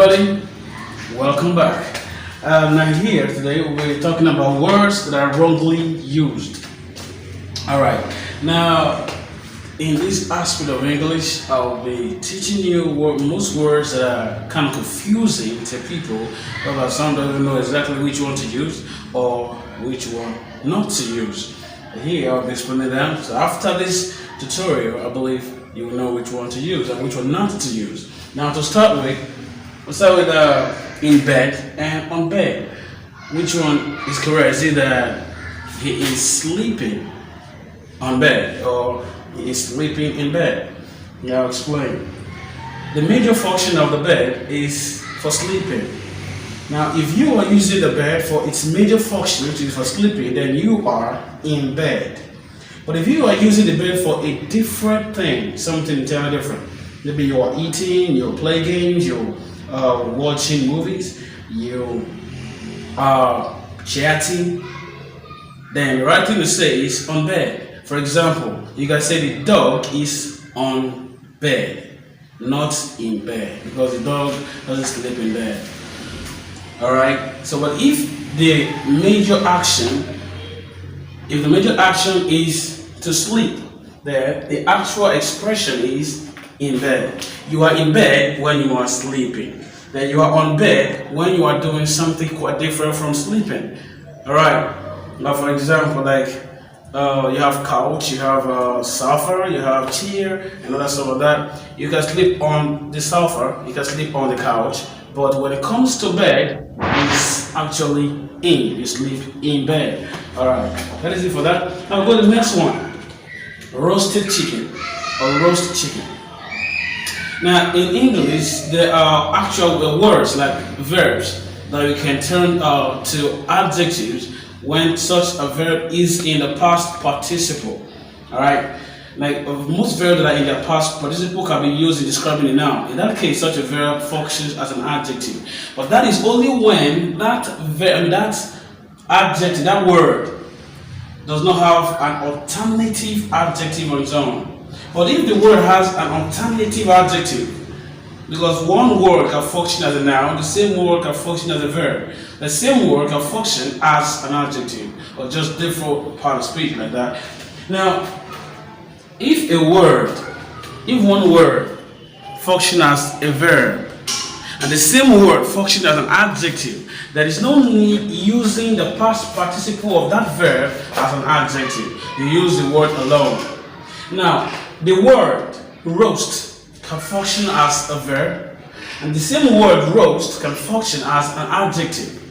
everybody, welcome back. Now here today we're talking about words that are wrongly used. Alright, now in this aspect of English, I'll be teaching you most words that are kind of confusing to people, but some don't know exactly which one to use or which one not to use. Here I'll be explaining them. So after this tutorial, I believe you will know which one to use and which one not to use. Now to start with, we'll start with in bed and on bed. Which one is correct? Is it that he is sleeping on bed or he is sleeping in bed? Yeah, I'll explain. The major function of the bed is for sleeping. Now, if you are using the bed for its major function, which is for sleeping, then you are in bed. But if you are using the bed for a different thing, something entirely different, maybe you are eating, you play games, you are watching movies, you are chatting, then the right thing to say is on bed. For example, you can say the dog is on bed, not in bed, because the dog doesn't sleep in bed. Alright, so but if the major action is to sleep, then the actual expression is in bed. You are in bed when you are sleeping. Then you are on bed when you are doing something quite different from sleeping. Alright, now for example, like you have couch, you have sofa, you have chair, and all that stuff like that. You can sleep on the sofa, you can sleep on the couch. But when it comes to bed, it's actually in. You sleep in bed. Alright, that is it for that. Now go to the next one. Roasted chicken or roast chicken. Now in English, there are actual words like verbs that you can turn to adjectives when such a verb is in the past participle. Alright. Like most verbs that are in their past participle can be used in describing a noun. In that case, such a verb functions as an adjective. But that is only when that adjective, that word, does not have an alternative adjective on its own. But if the word has an alternative adjective, because one word can function as a noun, the same word can function as a verb. The same word can function as an adjective, or just different part of speech like that. Now, if one word functions as a verb and the same word functions as an adjective, there is no need using the past participle of that verb as an adjective. You use the word alone. Now, the word roast can function as a verb, and the same word roast can function as an adjective.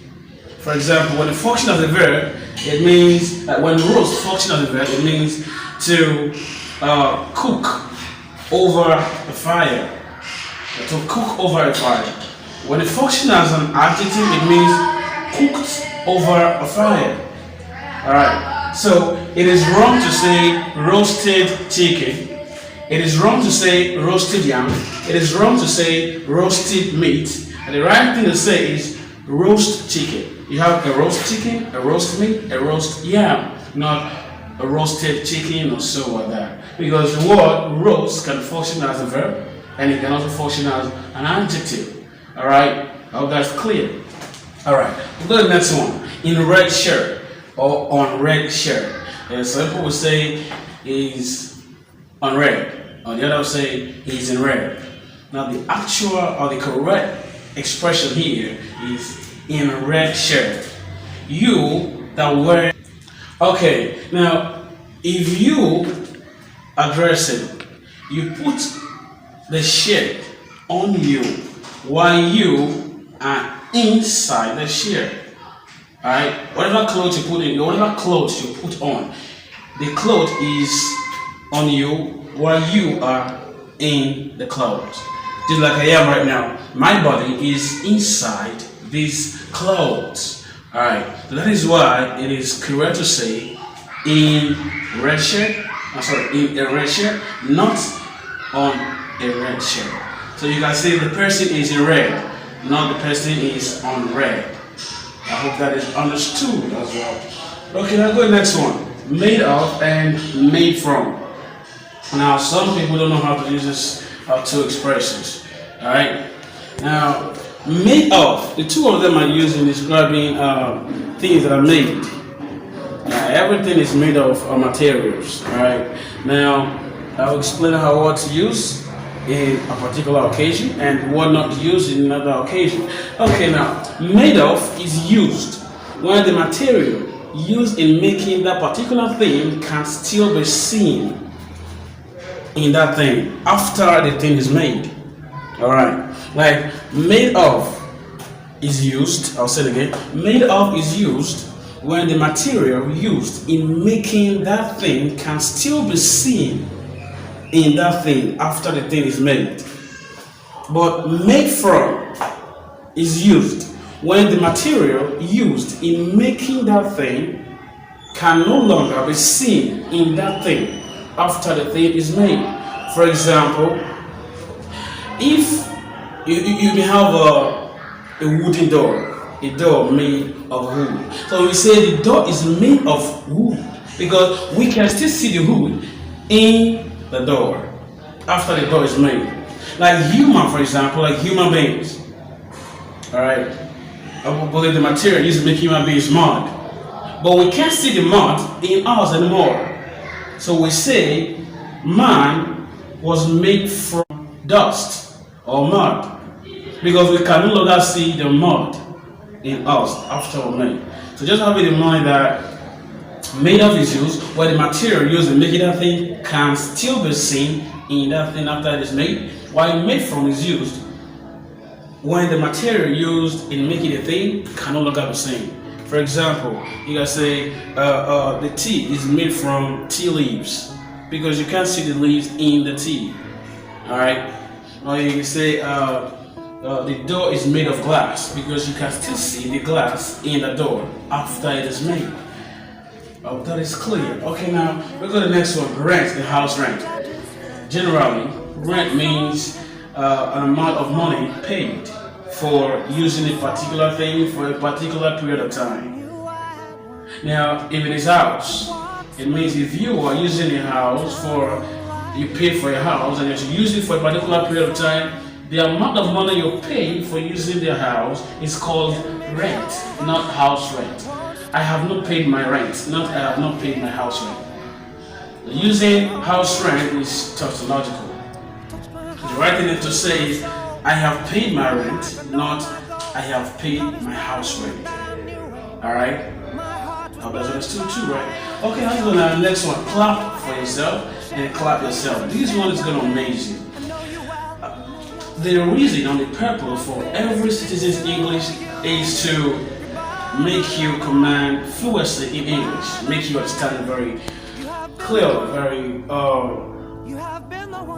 For example, when it functions as a verb, it means that when roast functions as a verb, it means to cook over a fire. To cook over a fire. When it functions as an adjective, it means cooked over a fire. Alright, so it is wrong to say roasted chicken. It is wrong to say roasted yam. It is wrong to say roasted meat. And the right thing to say is roast chicken. You have a roast chicken, a roast meat, a roast yam, not a roasted chicken or so like that. Because the word roast can function as a verb and it can also function as an adjective. Alright, I hope that's clear. Alright, we'll go to the next one. In red shirt or on red shirt. And some people will say is on red, or the other will say is in red. Now the actual or the correct expression here is in a red shirt. You that wear. Okay, now if you are dressing, you put the shirt on you while you are inside the shirt. Alright, whatever clothes you put in, whatever clothes you put on, the cloth is on you while you are in the clothes. Just like I am right now, my body is inside these clothes. Alright, so that is why it is correct to say in red shirt, in a red shirt, not on a red shirt. So you can say the person is in red, not the person is on red. I hope that is understood as well. Okay, now go to the next one. Made of and made from. Now, some people don't know how to use this two expressions. Alright? Now, Made of, the two of them are used in describing things that are made. Everything is made of materials. Alright. Now, I'll explain how what to use in a particular occasion and what not to use in another occasion. Okay, now, made of is used when the material used in making that particular thing can still be seen in that thing after the thing is made. Alright, like made of is used, I'll say it again, made of is used when the material used in making that thing can still be seen in that thing after the thing is made. But made from is used when the material used in making that thing can no longer be seen in that thing after the thing is made. For example, if you may have a wooden door, a door made of wood. So we say the door is made of wood because we can still see the wood in the door after the door is made. Like human, for example, like human beings. Alright. I believe the material used to make human beings mud. But we can't see the mud in us anymore. So we say man was made from dust or mud because we can no longer see the mud in us after we're made. So just have it in mind that made of is used where the material used in making that thing can still be seen in that thing after it is made, while made from is used when the material used in making the thing can no longer be seen. For example, you can say the tea is made from tea leaves because you can't see the leaves in the tea. Alright? Or you can say the door is made of glass because you can still see the glass in the door after it is made. Oh, that is clear. Okay, now we go to the next one. Rent, the house rent. Generally, rent means an amount of money paid for using a particular thing for a particular period of time. Now, if it is house, it means if you are using a house you pay for a house and you use it for a particular period of time, the amount of money you pay for using the house is called rent, not house rent. I have not paid my rent, not I have not paid my house rent. Using house rent is tautological. The right thing to say is I have paid my rent, not I have paid my house rent. Alright? Now that's understood too, right? Okay, let's go to the next one. Clap for yourself and clap yourself. This one is going to amaze you. The reason and the purpose for every citizen's English is to make you command fluency in English, make you understand it very clearly,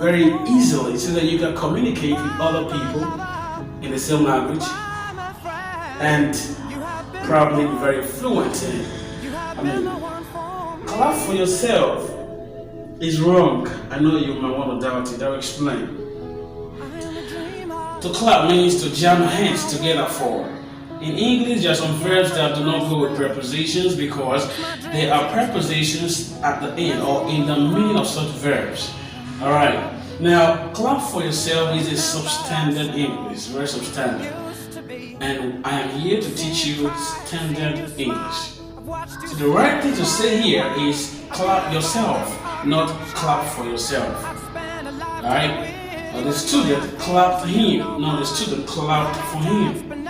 very easily, so that you can communicate with other people in the same language and probably be very fluent in it. I mean, clap for yourself is wrong. I know you might want to doubt it. I'll explain. To clap means to jam your hands together for. In English, there are some verbs that do not go with prepositions because they are prepositions at the end or in the meaning of such verbs. Alright, now clap for yourself is a substandard English, very substandard. And I am here to teach you standard English. So the right thing to say here is clap yourself, not clap for yourself. Alright, the student clapped for him, not the student clapped for him.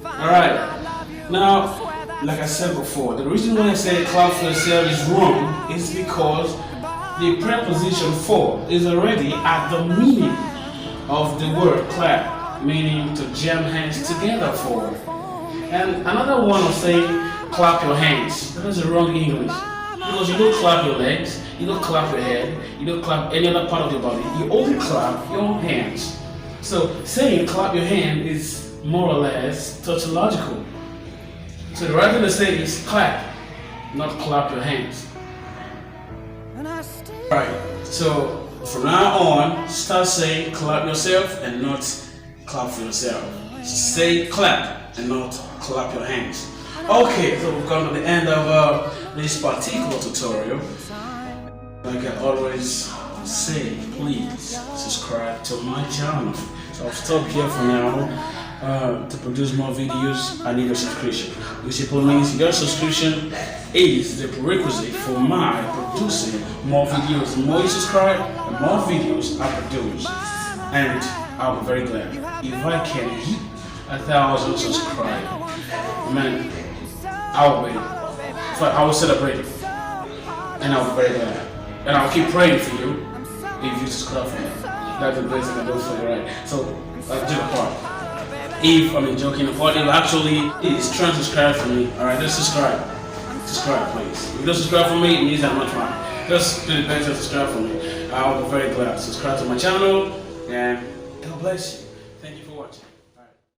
Alright, now, like I said before, the reason why I say clap for yourself is wrong is because the preposition for is already at the meaning of the word clap, meaning to jam hands together for. And another one of saying clap your hands, that is the wrong English. Because you don't clap your legs, you don't clap your head, you don't clap any other part of your body, you only clap your hands. So saying clap your hand is more or less tautological. So the right thing to say is clap, not clap your hands. Alright, so from now on, start saying clap yourself and not clap for yourself. Say clap and not clap your hands. Okay, so we've come to the end of this particular tutorial. Like I always say, please subscribe to my channel. So I'll stop here for now. to produce more videos, I need a subscription. Which simply means your subscription is the prerequisite for my producing more videos. The more you subscribe, the more videos I produce. And I'll be very glad if I can hit 1,000 subscribers. Man, I'll wait. I will celebrate it. And I'll be very glad. And I'll keep praying for you if you subscribe for me. That's the best thing I do for you, right? So, do the part. If I'm joking, the part actually is trying to subscribe for me. Alright, just subscribe. Subscribe, please. If you don't subscribe for me, it means that much money. Just do the best to subscribe for me. I'll be very glad. Subscribe to my channel, and God bless you.